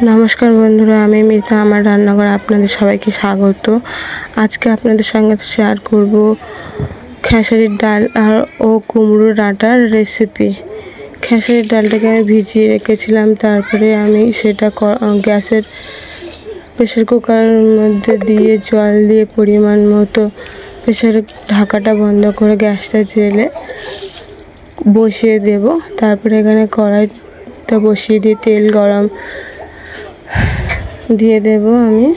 নমস্কার বন্ধুরা, আমি মিতা। আমার রান্নাঘরে আপনাদের সবাইকে স্বাগত। আজকে আপনাদের সঙ্গে শেয়ার করব খেসারির ডাল ও কুমড়ো ডাঁটার রেসিপি। খেসারির ডালটাকে আমি ভিজিয়ে রেখেছিলাম, তারপরে আমি সেটা গ্যাসের প্রেসার কুকারের মধ্যে দিয়ে জল দিয়ে পরিমাণ মতো প্রেসার ঢাকাটা বন্ধ করে গ্যাসটা জেলে বসিয়ে দেব। তারপরে এখানে কড়াইটা বসিয়ে দিয়ে তেল গরম দিয়ে দেব আমি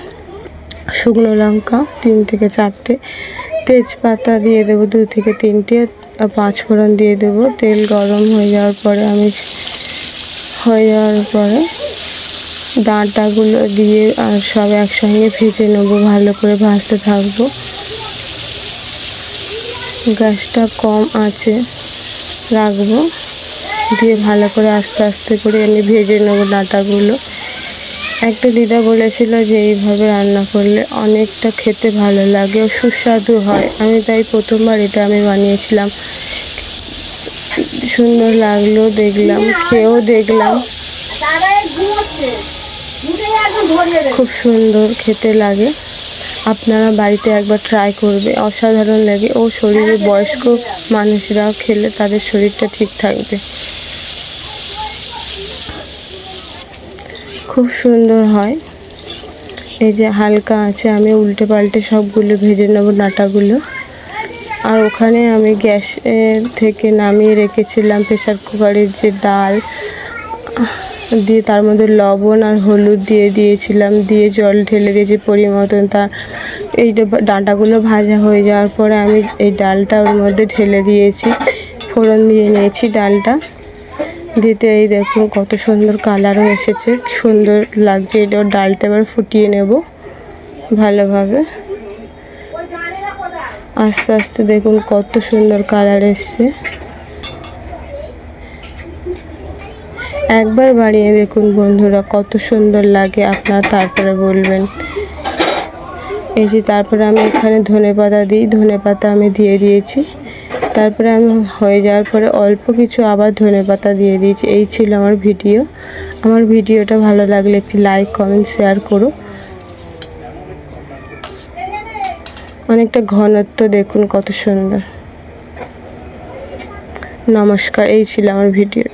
শুকনো লঙ্কা 3 থেকে 4টে, তেজপাতা দিয়ে দেব 2 থেকে 3টে, 5 ফোড়ন দিয়ে দেব। তেল গরম হয়ে যাওয়ার পরে ডাঁটাগুলো দিয়ে আর সব একসঙ্গে ভেজে নেব। ভালো করে ভাজতে থাকবো। গ্যাসটা কম আঁচে রাখবো, দিয়ে ভালো করে আস্তে আস্তে করে আমি ভেজে নেব ডাঁটাগুলো। একটা দিদা বলেছিল যে এইভাবে রান্না করলে অনেকটা খেতে ভালো লাগে ও সুস্বাদু হয়। আমি তাই প্রথমবার এটা আমি বানিয়েছিলাম। সুন্দর লাগলো, দেখলাম, খেয়েও দেখলাম, খুব সুন্দর খেতে লাগে। আপনারা বাড়িতে একবার ট্রাই করবে, অসাধারণ লাগে। ও শরীরে বয়স্ক মানুষরা খেলে তাদের শরীরটা ঠিক থাকবে। খুব সুন্দর হয়। এই যে হালকা আছে, আমি উল্টে পাল্টে সবগুলো ভেজে নেব ডাঁটাগুলো। আর ওখানে আমি গ্যাস থেকে নামিয়ে রেখেছিলাম প্রেসার কুকারের যে ডাল দিয়ে তার মধ্যে লবণ আর হলুদ দিয়ে দিয়েছিলাম, দিয়ে জল ঢেলে দিয়েছি পরিমাণ মতন। এই ডাঁটাগুলো ভাজা হয়ে যাওয়ার পরে আমি এই ডালটা ওর মধ্যে ঢেলে দিয়েছি, ফোড়ন দিয়ে নিয়েছি ডালটা দিতে। এই দেখুন কত সুন্দর কালারও এসেছে, সুন্দর লাগছে। এটা ডালটা এবার ফুটিয়ে নেব ভালোভাবে। আস্তে আস্তে দেখুন কত সুন্দর কালার এসছে। একবার বানিয়ে দেখুন বন্ধুরা, কত সুন্দর লাগে, আপনারা তারপরে বলবেন। এই যে তারপরে আমি এখানে ধনেপাতা দিই, ধনেপাতা আমি দিয়ে দিয়েছি। তারপরে আমি হয়ে যাওয়ার পরে অল্প কিছু আবার ধনেপাতা দিয়ে দিয়েছি। এই ছিল আমার ভিডিও। আমার ভিডিওটা ভালো লাগলে একটি লাইক, কমেন্ট, শেয়ার করো। অনেকটা ঘনত্ব দেখুন কত সুন্দর। নমস্কার, এই ছিল আমার ভিডিও।